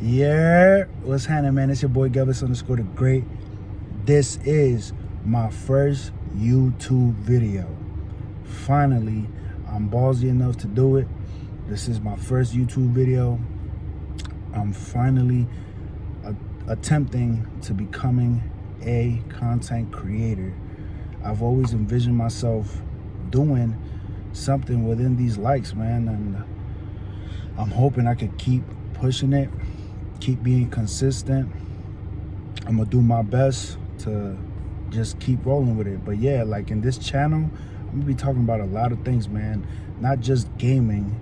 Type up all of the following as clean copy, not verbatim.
Yeah, what's happening, man? It's your boy Gelvis_the Great. This is my first YouTube video. Finally, I'm ballsy enough to do it. This is my first YouTube video. I'm finally attempting to becoming a content creator. I've always envisioned myself doing something within these likes, man, and I'm hoping I could keep pushing it, keep being consistent. I'm gonna do my best to just keep rolling with it. But yeah, like in this channel, I'm gonna be talking about a lot of things, man. Not just gaming,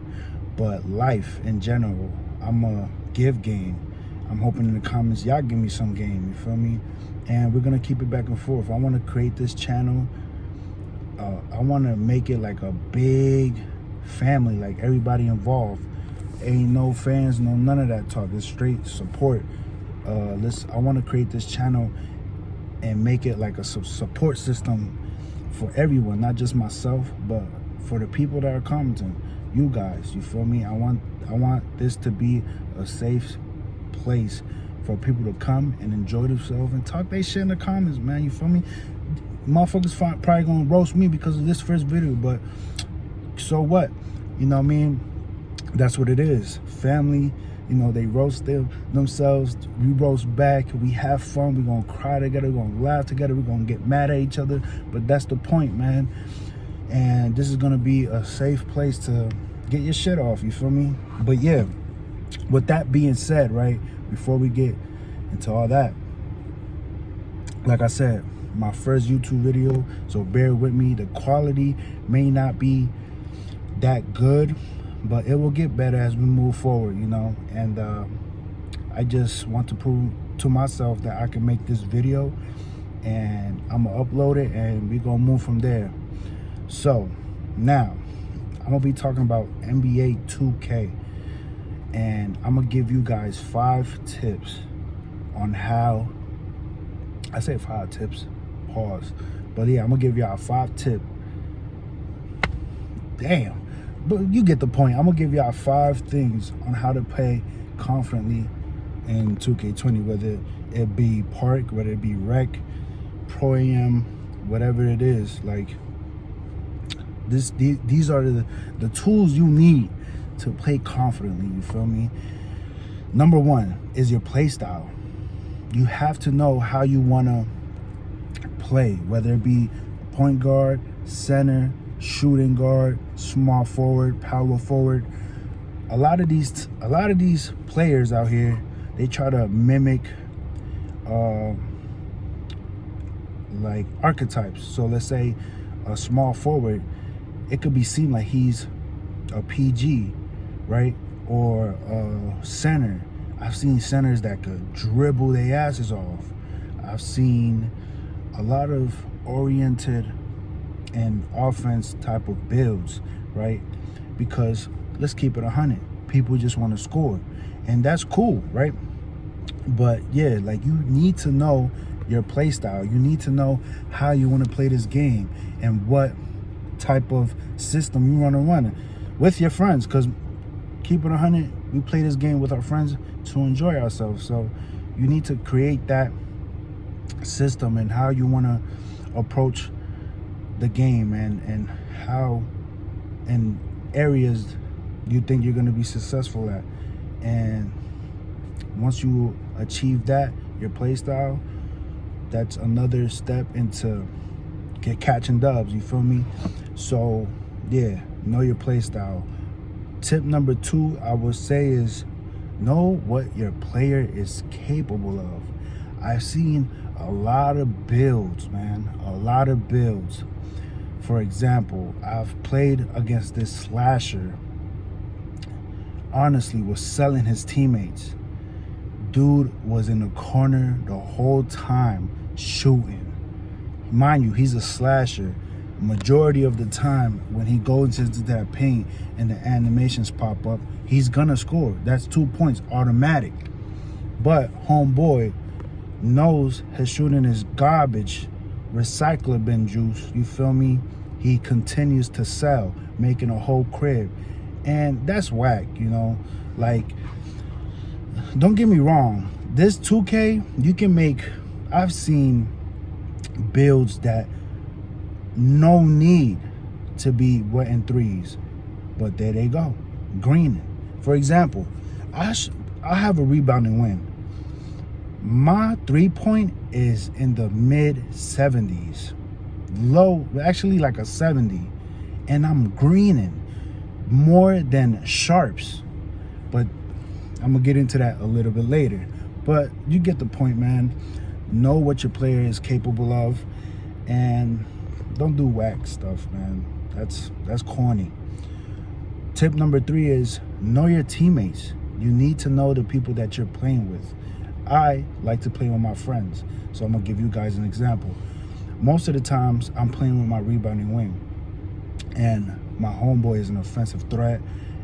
but life in general. I'm gonna give game. I'm hoping in the comments y'all give me some game, you feel me? And we're gonna keep it back and forth. I wanna create this channel. I wanna make it like a big family, like everybody involved. Ain't no fans, no none of that talk. It's straight support. I want to create this channel and make it like a support system for everyone, not just myself, but for the people that are commenting, you guys. You feel me? I want this to be a safe place for people to come and enjoy themselves and talk their shit in the comments, man. You feel me? Motherfuckers probably gonna roast me because of this first video, but so what? You know what I mean? That's what it is. Family, you know, they roast themselves. We roast back. We have fun. We're going to cry together. We're going to laugh together. We're going to get mad at each other. But that's the point, man. And this is going to be a safe place to get your shit off. You feel me? But yeah, with that being said, right, before we get into all that, like I said, my first YouTube video, so bear with me. The quality may not be that good, but it will get better as we move forward, you know. And I just want to prove to myself that I can make this video, and I'm gonna upload it and we're gonna move from there. So now I'm gonna be talking about NBA 2K, and I'm gonna give you guys 5 tips on how, I say 5 tips, pause, but yeah, I'm gonna give y'all 5 tips. Damn. But you get the point. I'm gonna give y'all 5 things on how to play confidently in 2K20, whether it be park, whether it be rec, pro am, whatever it is. Like these are the tools you need to play confidently. You feel me? Number 1 is your play style. You have to know how you wanna play, whether it be point guard, center, shooting guard, small forward, power forward. A lot of these players out here, they try to mimic like archetypes. So let's say a small forward, it could be seen like he's a PG, right? Or a center. I've seen centers that could dribble their asses off. I've seen a lot of oriented and offense type of builds, right? Because let's keep it 100. People just want to score, and that's cool, right? But yeah, like you need to know your play style. You need to know how you want to play this game and what type of system you want to run with your friends. Because keep it 100, we play this game with our friends to enjoy ourselves. So you need to create that system and how you want to approach the game, and how and areas you think you're going to be successful at. And once you achieve that, your play style, that's another step into catching dubs. You feel me? So yeah, know your play style. Tip number 2 I would say is know what your player is capable of. I've seen a lot of builds, man, a lot of builds. For example, I've played against this slasher, honestly was selling his teammates. Dude was in the corner the whole time shooting. Mind you, he's a slasher. Majority of the time when he goes into that paint and the animations pop up, he's gonna score. That's 2 points automatic. But homeboy knows his shooting is garbage, recycler bin juice, you feel me? He continues to sell, making a whole crib. And that's whack, you know? Like, don't get me wrong, this 2K, you can make, I've seen builds that no need to be wetting threes, but there they go, greening. For example, I have a rebounding wing. My 3-point is in the mid 70s, low, actually like a 70, and I'm greening more than sharps. But I'm gonna get into that a little bit later. But you get the point, man. Know what your player is capable of, and don't do whack stuff, man. That's corny. Tip number 3 is know your teammates. You need to know the people that you're playing with. I like to play with my friends, so I'm gonna give you guys an example. Most of the times I'm playing with my rebounding wing, and my homeboy is an offensive threat,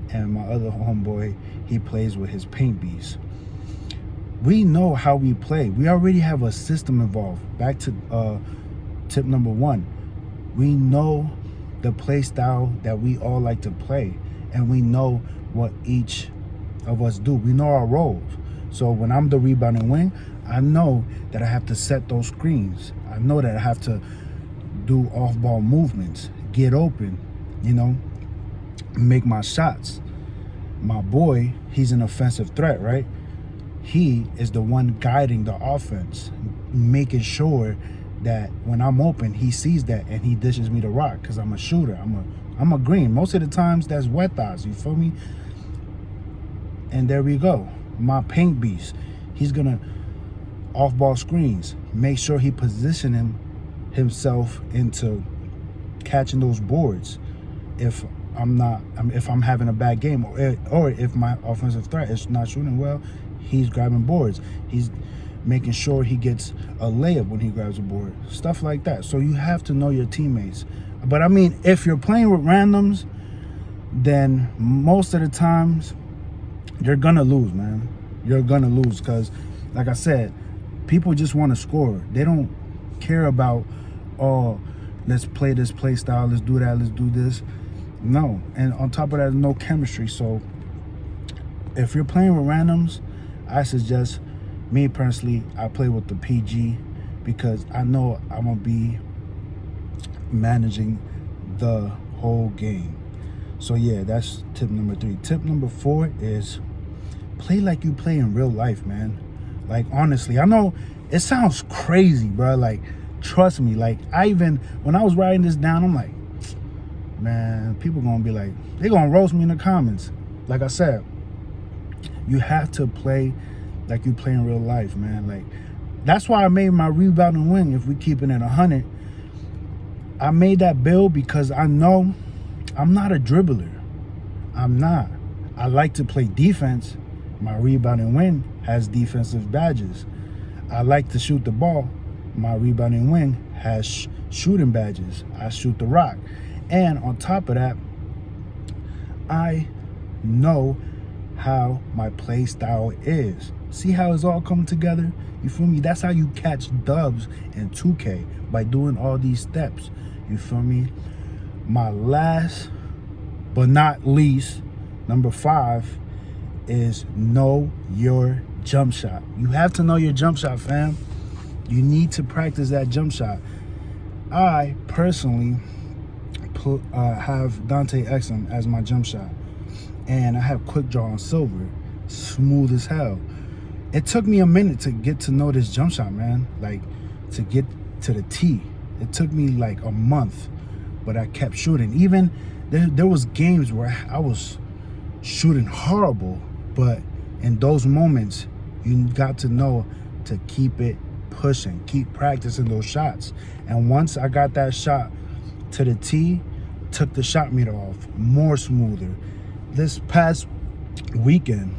and my other homeboy, he plays with his paint beast. We know how we play. We already have a system involved. Back to tip number 1. We know the play style that we all like to play, and we know what each of us do. We know our roles. So when I'm the rebounding wing, I know that I have to set those screens. I know that I have to do off-ball movements, get open, make my shots. My boy, he's an offensive threat, right? He is the one guiding the offense, making sure that when I'm open, he sees that and he dishes me the rock because I'm a shooter. I'm a green. Most of the times, that's wet thighs, you feel me? And there we go. My paint beast, he's going to off-ball screens, make sure he position himself into catching those boards if I'm having a bad game, or if my offensive threat is not shooting well, he's grabbing boards. He's making sure he gets a layup when he grabs a board, stuff like that. So you have to know your teammates. But I mean, if you're playing with randoms, then most of the times you're gonna lose, man. You're gonna lose because, like I said, people just want to score. They don't care about, oh, let's play this play style, let's do that, let's do this. No. And on top of that, no chemistry. So if you're playing with randoms, I suggest, me personally, I play with the PG because I know I'm going to be managing the whole game. So yeah, that's tip number 3. Tip number 4 is play like you play in real life, man. Like, honestly, I know it sounds crazy, bro. Like, trust me. Like, when I was writing this down, I'm like, man, people gonna be like, they're gonna roast me in the comments. Like I said, you have to play like you play in real life, man. Like, that's why I made my rebounding wing. If we keeping it 100, I made that build because I know I'm not a dribbler. I'm not. I like to play defense. My rebounding wing has defensive badges. I like to shoot the ball. My rebounding wing has shooting badges. I shoot the rock. And on top of that, I know how my play style is. See how it's all coming together? You feel me? That's how you catch dubs in 2K, by doing all these steps. You feel me? My last but not least, number 5, is know your jump shot. You have to know your jump shot, fam. You need to practice that jump shot. I personally have Dante Exum as my jump shot, and I have quick draw on silver, smooth as hell. It took me a minute to get to know this jump shot, man. Like, to get to the T, it took me like a month, but I kept shooting. Even there was games where I was shooting horrible, but in those moments, you got to know to keep it pushing, keep practicing those shots. And once I got that shot to the T, took the shot meter off, more smoother. This past weekend,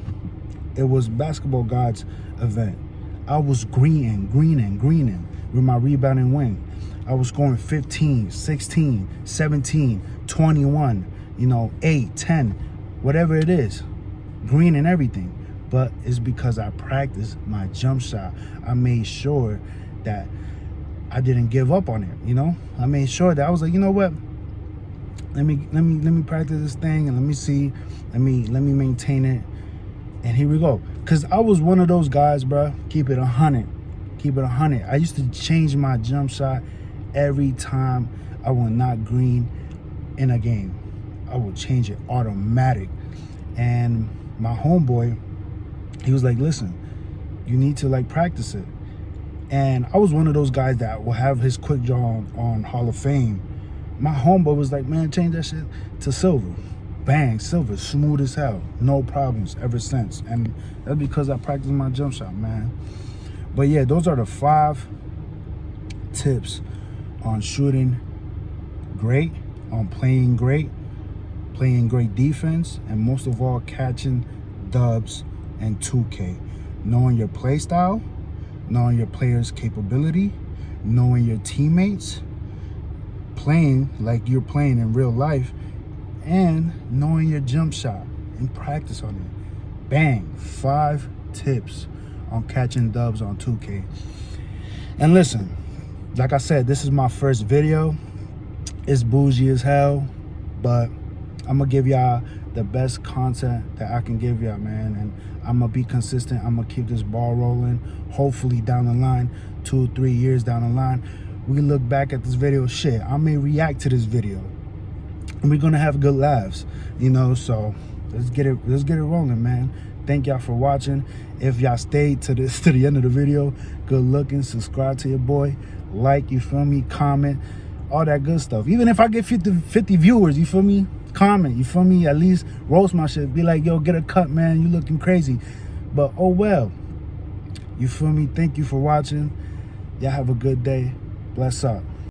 it was Basketball Gods event. I was greening with my rebounding wing. I was scoring 15, 16, 17, 21, 8, 10, whatever it is, green and everything. But it's because I practiced my jump shot. I made sure that I didn't give up on it, I made sure that I was like, you know what? Let me practice this thing and let me see. Let me maintain it. And here we go. Because I was one of those guys, bro. Keep it 100. Keep it 100. I used to change my jump shot every time I went not green in a game. I would change it automatic. And my homeboy, he was like, listen, you need to like practice it. And I was one of those guys that will have his quick draw on Hall of Fame. My homeboy was like, man, change that shit to silver. Bang, silver, smooth as hell. No problems ever since. And that's because I practiced my jump shot, man. But yeah, those are the 5 tips on shooting great, on playing great defense, and most of all, catching dubs and 2K. Knowing your play style, knowing your player's capability, knowing your teammates, playing like you're playing in real life, and knowing your jump shot and practice on it. Bang, 5 tips on catching dubs on 2K. And listen, like I said, this is my first video. It's bougie as hell, but I'm gonna give y'all the best content that I can give y'all, man. And I'm gonna be consistent. I'm gonna keep this ball rolling. Hopefully down the line, 2-3 years down the line, we look back at this video, shit, I may react to this video and we're gonna have good laughs, you know. So let's get it rolling, man. Thank y'all for watching. If y'all stayed to the end of the video, good looking. Subscribe to your boy, like, you feel me, comment, all that good stuff. Even if I get 50 viewers, you feel me, comment, you feel me, at least roast my shit, be like, yo, get a cut, man, you looking crazy. But oh well, you feel me. Thank you for watching. Y'all have a good day. Bless up.